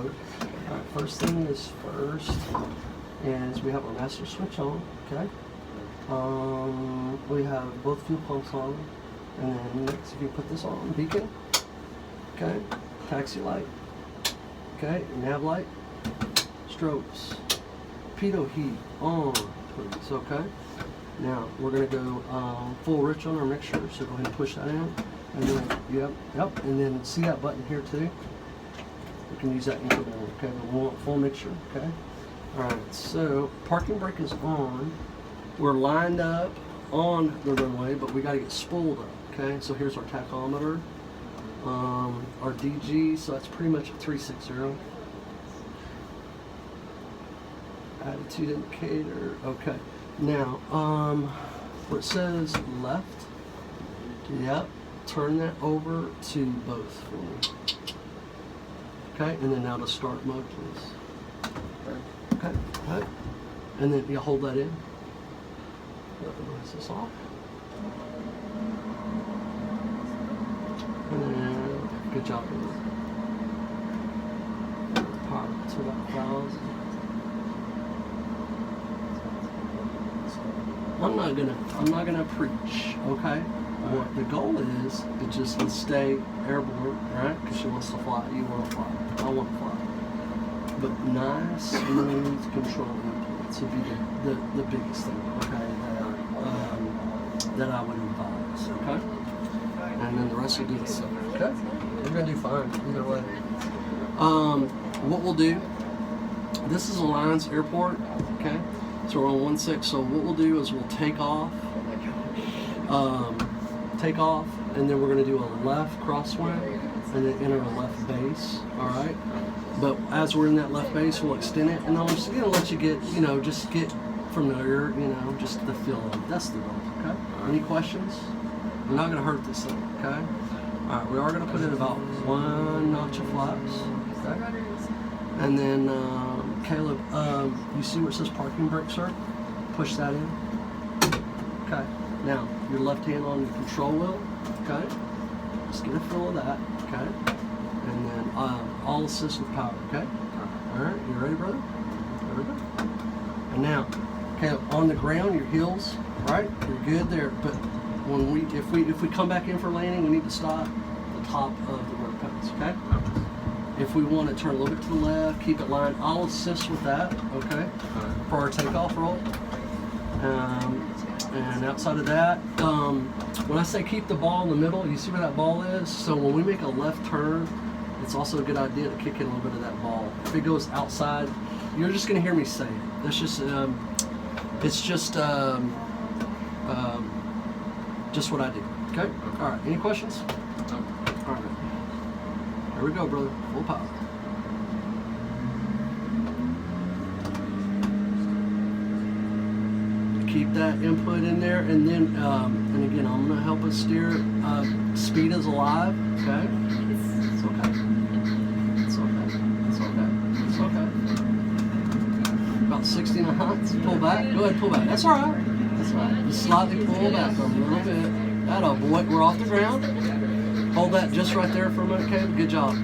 mode. All right, first thing is first is we have our master switch on, okay? We have both fuel pumps on, and then next if you put this on, beacon, okay? Taxi light, okay? Nav light, strobes, pitot heat on, please, okay? Now we're gonna go full rich on our mixture, so go ahead and push that in. And then, yep, and then see that button here too? You can use that interval, okay? But we want full mixture, okay? All right, so parking brake is on. We're lined up on the runway, but we gotta get spooled up, okay? So here's our tachometer, our DG, so that's pretty much a 360. Attitude indicator, okay. Now, where it says left, yep, turn that over to both for me. Okay, and then now to start mode, please. Okay, okay. And then you hold that in. Noise this off. And then, good job. Power to about 1,000. I'm not gonna preach, okay? What the goal is just to stay airborne, right? Because she wants to fly, you want to fly, I want to fly. But nice, smooth control inputs would be the biggest thing, okay? That I would advise, okay? And then the rest will do the same, okay? You're gonna do fine either way. What we'll do, this is Alliance Airport, okay? So we're on 16. So what we'll do is we'll take off, and then we're going to do a left crosswind, and then enter a left base. All right. But as we're in that left base, we'll extend it, and I'm just going to let you get, just get familiar, just the feel of it. That's the goal. Okay. Any questions? We're not going to hurt this thing. Okay. All right. We are going to put in about 1 notch of flaps. Okay. And then. Caleb, you see where it says parking brake, sir? Push that in. Okay. Now, your left hand on your control wheel. Okay. Just get a feel of that. Okay. And then all assist with power. Okay. All right. You ready, brother? There we go. And now, Caleb, on the ground, your heels. Right. You're good there. But when if we come back in for landing, we need to stop the top of the work pants. Okay. If we want to turn a little bit to the left, keep it lined, I'll assist with that, okay, for our takeoff roll. And outside of that, when I say keep the ball in the middle, you see where that ball is? So when we make a left turn, it's also a good idea to kick in a little bit of that ball. If it goes outside, you're just going to hear me say it. That's just, it's just what I do, okay? All right, any questions? All right. Here we go, brother. Full power. Keep that input in there, and then, and again, I'm going to help us steer. Speed is alive, okay? It's okay. It's okay. It's okay. It's okay. About 60 knots. Pull back. Go ahead, pull back. That's all right. That's all right. Just slightly pull back a little bit. That boy. We're off the ground. Hold that just right there for a minute, Caleb. Good job.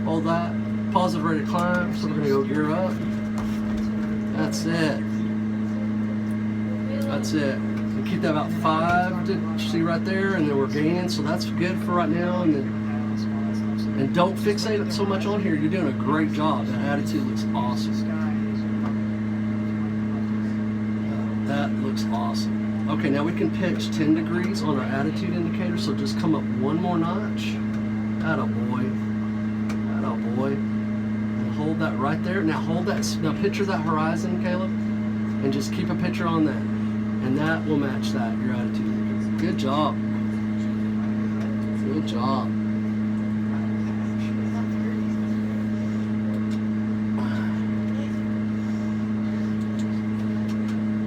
Hold that. Pause it, ready to climb. So we're going to go gear up. That's it. That's it. And keep that about 5 to see right there, and then we're gaining. So that's good for right now. And don't fixate it so much on here. You're doing a great job. That attitude looks awesome. That looks awesome. Okay, now we can pitch 10 degrees on our attitude indicator, so just come up 1 more notch. Attaboy. Attaboy. And hold that right there. Now hold that, now picture that horizon, Caleb, and just keep a picture on that. And that will match that, your attitude indicator. Good job. Good job.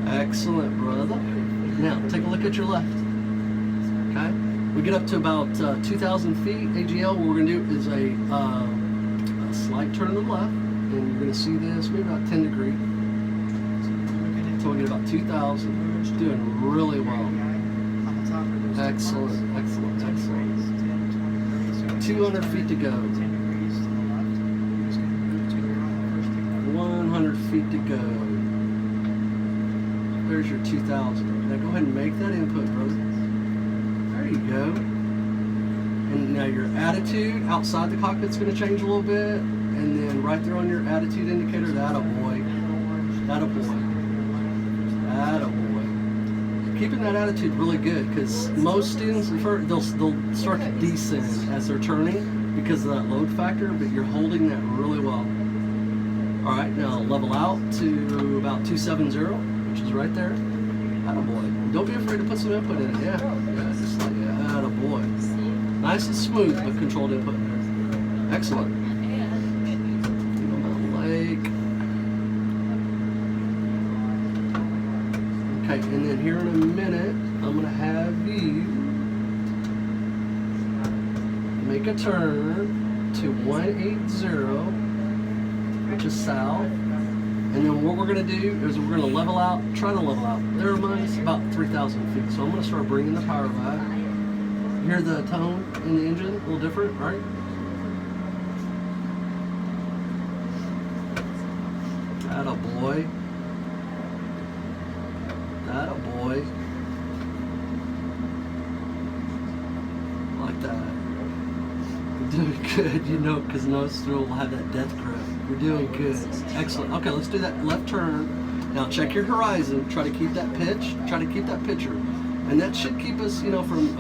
Excellent, brother. Now, take a look at your left. Okay? We get up to about 2,000 feet. AGL, what we're going to do is a slight turn to the left. And you're going to see this, maybe about 10 degrees. Until we get about 2,000. It's doing really well. Excellent, excellent, excellent. 200 feet to go. feet to go. There's your 2,000. Now go ahead and make that input, brother. There you go. And now your attitude outside the cockpit's going to change a little bit. And then right there on your attitude indicator, that-a-boy. That-a-boy. That-a-boy. Keeping that attitude really good, because most students, they'll start to descend as they're turning because of that load factor, but you're holding that really well. All right, now level out to about 270, which is right there. Attaboy. Don't be afraid to put some input in it. Yeah, just like that. Attaboy. Nice and smooth, but controlled input there. Excellent. Eagle Mountain Lake. Okay, and then here in a minute, I'm going to have you make a turn to 180, which is south. And then what we're going to do is we're going to level out, try to level out. There mine's about 3,000 feet. So I'm going to start bringing the power back. Hear the tone in the engine, a little different, right? Attaboy. Attaboy. Like that. You're doing good, you know, because no still will have that death grip. You're doing good. Excellent. Okay, let's do that left turn. Now check your horizon. Try to keep that pitch. Try to keep that picture. And that should keep us, you know, from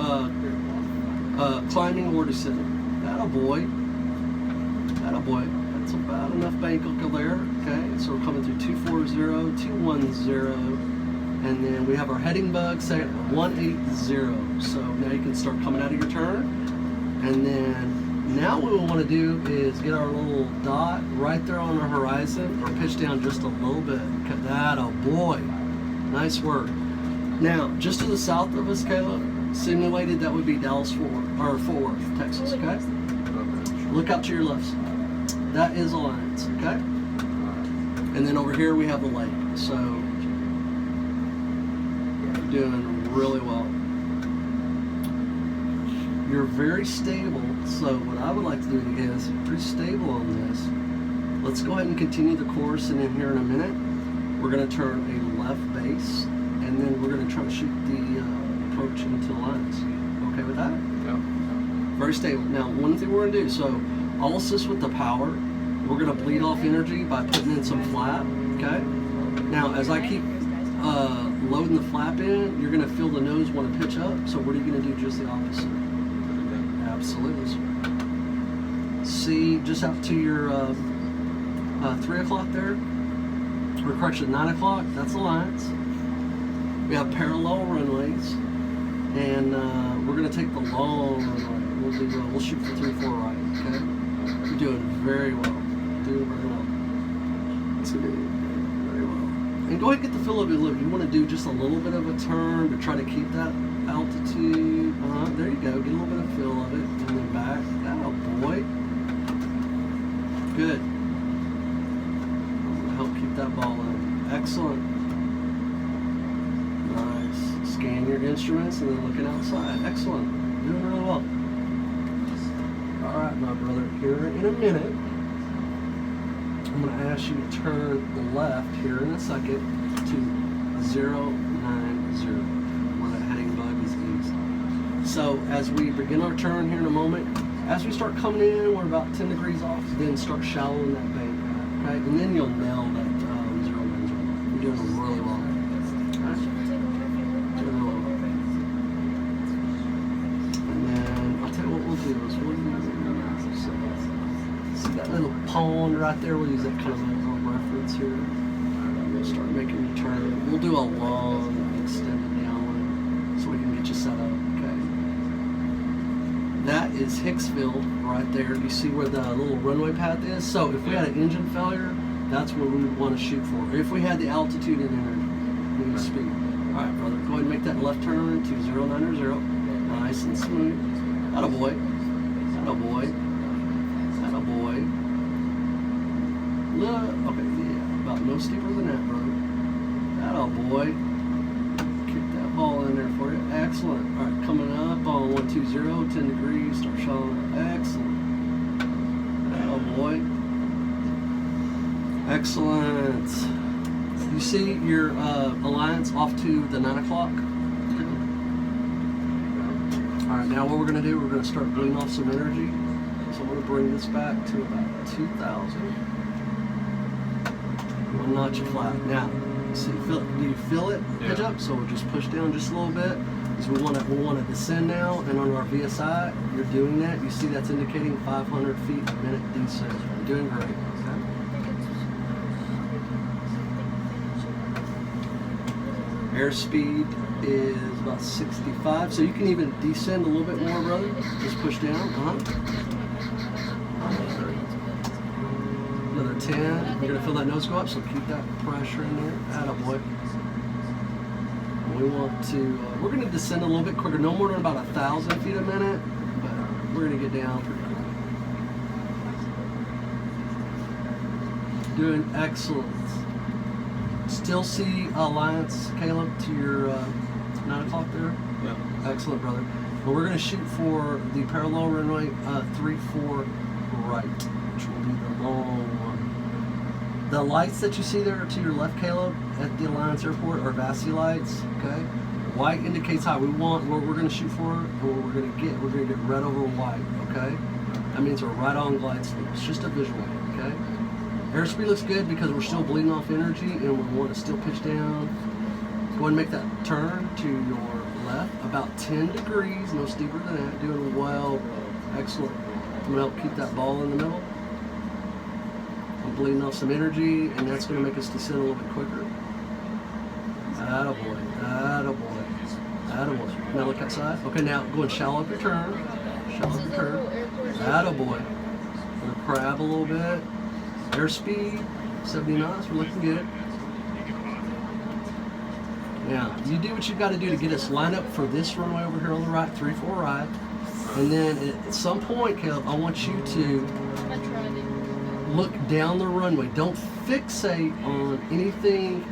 climbing or descending. Attaboy. Attaboy. That's about enough bank over there. Okay, so we're coming through 240, 210. And then we have our heading bug set at 180. So now you can start coming out of your turn. And then now what we want to do is get our little dot right there on our horizon, or pitch down just a little bit. Cut that, oh boy. Nice work. Now, just to the south of us, Caleb, simulated, that would be Dallas Fort Worth, Texas, okay? Look out to your left side. That is Alliance, okay? And then over here we have the lake. So, you're doing really well. You're very stable, so what I would like to do is, you're pretty stable on this. Let's go ahead and continue the course, and then here in a minute, we're going to turn a left base, and then we're going to try to shoot the approach into the lines. Okay with that? Yeah. Very stable. Now, one thing we're going to do, so I'll assist with the power. We're going to bleed off energy by putting in some flap, okay? Now, as I keep loading the flap in, you're going to feel the nose want to pitch up, so what are you going to do just the opposite? Absolutely, sir. See, just out to your 3 o'clock there, or correction, 9 o'clock, that's Alliance. We have parallel runways, and we're going to take the long runway. We'll shoot for 3-4 right, okay? You're doing very well. Doing very well. That's going to be very well. And go ahead and get the feel of it. Look, you want to do just a little bit of a turn, but try to keep that altitude. There you go. Get a little bit of feel of it, and then back. Oh boy. Good. I'm gonna help keep that ball in. Excellent. Nice. Scan your instruments and then looking outside. Excellent. Doing really well. All right, my brother. Here in a minute, I'm gonna ask you to turn left here in a second to 090. So as we begin our turn here in a moment, as we start coming in, we're about 10 degrees off, then start shallowing that bank, okay? And then you'll nail that 090. You're doing really well. Okay? Doing really well. And then I'll tell you what we'll do is we'll use, see that little pond right there? We'll use that kind of a little reference here. We'll start making your turn. We'll do a long extended downwind so we can get you set up. That is Hicksville right there. You see where the little runway path is? So if we had an engine failure, that's where we would want to shoot for. If we had the altitude and energy, we need speed. All right, brother, go ahead and make that left turn to 090. Nice and smooth. Attaboy. Attaboy. Attaboy. Okay, yeah, about no steeper than that, brother. Attaboy. Ball in there for you. Excellent. All right, coming up on 120, 10 degrees, start showing. Excellent. Oh boy. Excellent. You see your Alliance off to the 9 o'clock? All right, now what we're going to do, we're going to start bleeding off some energy. So I'm going to bring this back to about 2,000. One notch flat. Now, see, do you feel it pitch up? So we'll just push down just a little bit. Because we want to descend now, and on our VSI, you're doing that. You see that's indicating 500 feet a minute descent. You're doing great. Okay. Airspeed is about 65, so you can even descend a little bit more, brother. Just push down. Another 10. You're gonna feel that nose go up, so keep that pressure in there. Attaboy. We want to. We're gonna descend a little bit quicker, no more than about 1,000 feet a minute, but we're gonna get down pretty quick. Doing excellent. Still see Alliance, Caleb, to your 9 o'clock there? Yeah. Excellent, brother. Well, we're going to shoot for the parallel runway 34 right, which will be the long one. The lights that you see there to your left, Caleb, at the Alliance Airport are VASI lights, okay? White indicates high. We want what we're going to shoot for and what we're going to get. We're going to get red over white, okay? That means we're right on glide slope. It's just a visual, okay? Airspeed looks good because we're still bleeding off energy and we want to still pitch down. Go ahead and make that turn to your left, about 10 degrees, no steeper than that. Doing well, excellent. I'm going to help keep that ball in the middle. I'm bleeding off some energy, and that's going to make us descend a little bit quicker. Attaboy, attaboy, attaboy. Now look outside. Okay, now go and shallow up your turn. Shallow up your turn. Attaboy. We'll crab a little bit. Airspeed, 70 knots, we're looking good. Now, you do what you've got to do to get us lined up for this runway over here on the right, 34 right. And then at some point, Caleb, I want you to look down the runway. Don't fixate on anything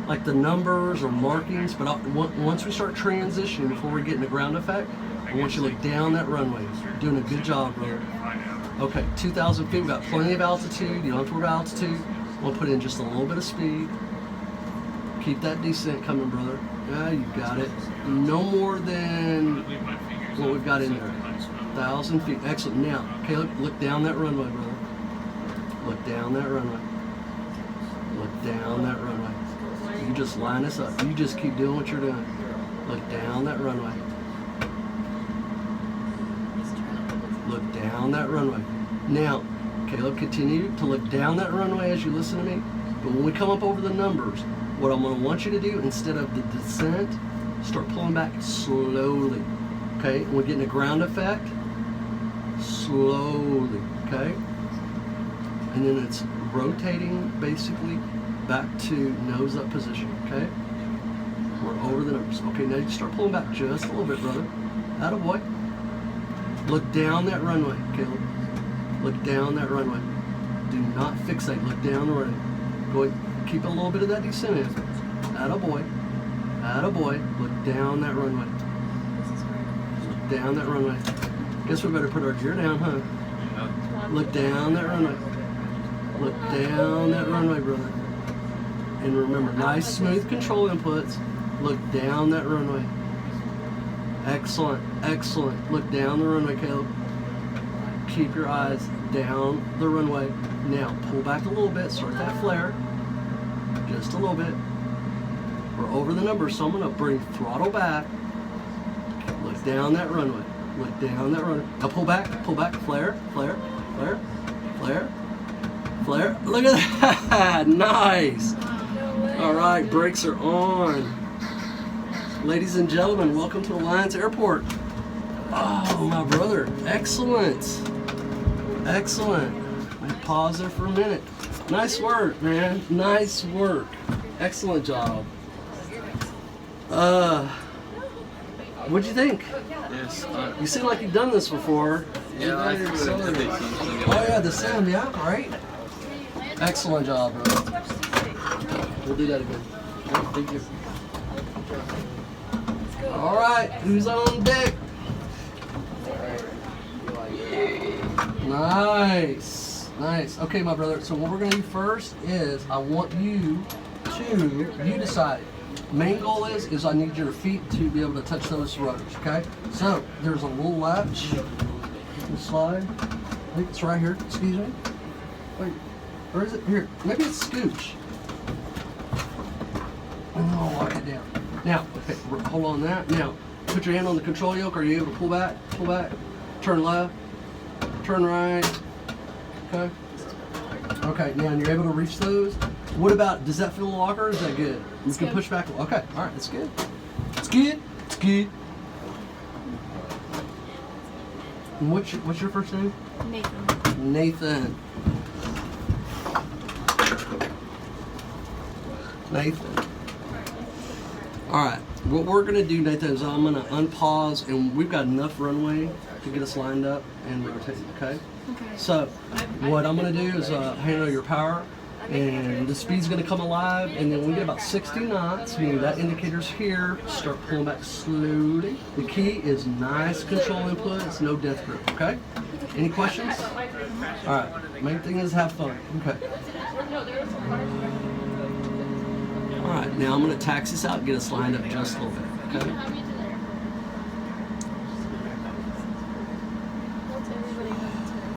like the numbers or markings, but once we start transitioning, before we get into ground effect, I want you to look down that runway. You're doing a good job, brother. Okay, 2,000 feet, we've got plenty of altitude. You don't have to worry about altitude. We'll put in just a little bit of speed. Keep that descent coming, brother. Yeah, you got it. No more than what we've got in there. 1,000 feet. Excellent. Now, Caleb, look down that runway, brother. Look down that runway. Look down that runway. You just line us up. You just keep doing what you're doing. Look down that runway. Look down that runway. Now, Caleb, continue to look down that runway as you listen to me. But when we come up over the numbers, what I'm going to want you to do, instead of the descent, start pulling back slowly. Okay? When we get in a ground effect, slowly. Okay? And then it's rotating basically back to nose up position. Okay? We're over the numbers. Okay, now you start pulling back just a little bit, brother. Attaboy. Look down that runway, Caleb. Look down that runway. Do not fixate. Look down the runway. Go ahead. Keep a little bit of that descent in. Attaboy. Attaboy. Look down that runway. Look down that runway. Guess we better put our gear down, huh? Look down that runway. Look down that runway, brother. And remember, nice smooth control inputs. Look down that runway. Excellent, excellent. Look down the runway, Caleb. Keep your eyes down the runway. Now, pull back a little bit. Start that flare. Just a little bit. We're over the numbers, so I'm going to bring throttle back. Look down that runway. Look down that runway. Now pull back, flare, flare, flare, flare, flare. Look at that. Nice. All right, brakes are on. Ladies and gentlemen, welcome to Alliance Airport. Oh, my brother. Excellent. Excellent. Let me pause there for a minute. Nice work, man. Nice work. Excellent job. What'd you think? Yes. You seem like you've done this before. Yeah, I feel it. Oh yeah, the sound, yeah, great. Excellent job, bro. We'll do that again. Yeah, thank you. All right, who's on deck? Nice. Nice. Okay, my brother. So what we're gonna do first is I want you decide. Main goal is I need your feet to be able to touch those rotors. Okay. So there's a little latch. You can slide. I think it's right here. Excuse me. Wait. Or is it here? Maybe it's scooch. And I'll lock it down. Now, okay, hold on that. Now, put your hand on the control yoke. Are you able to pull back? Pull back. Turn left. Turn right. Okay. Okay, now and you're able to reach those. What about, does that feel the locker or is that good? You can push back. Okay, all right, that's good. It's good. It's good. And what's your first name? Nathan. Nathan. Nathan. All right, what we're gonna do, Nathan, is I'm gonna unpause, and we've got enough runway to get us lined up and rotate. Okay. Okay. So, what I'm gonna do is handle your power, and the speed's gonna come alive, and then when we get about 60 knots, meaning that indicator's here, start pulling back slowly. The key is nice control inputs, no death grip. Okay. Any questions? All right. Main thing is have fun. Okay. All right, now I'm going to tax this out and get us lined up just a little bit, okay?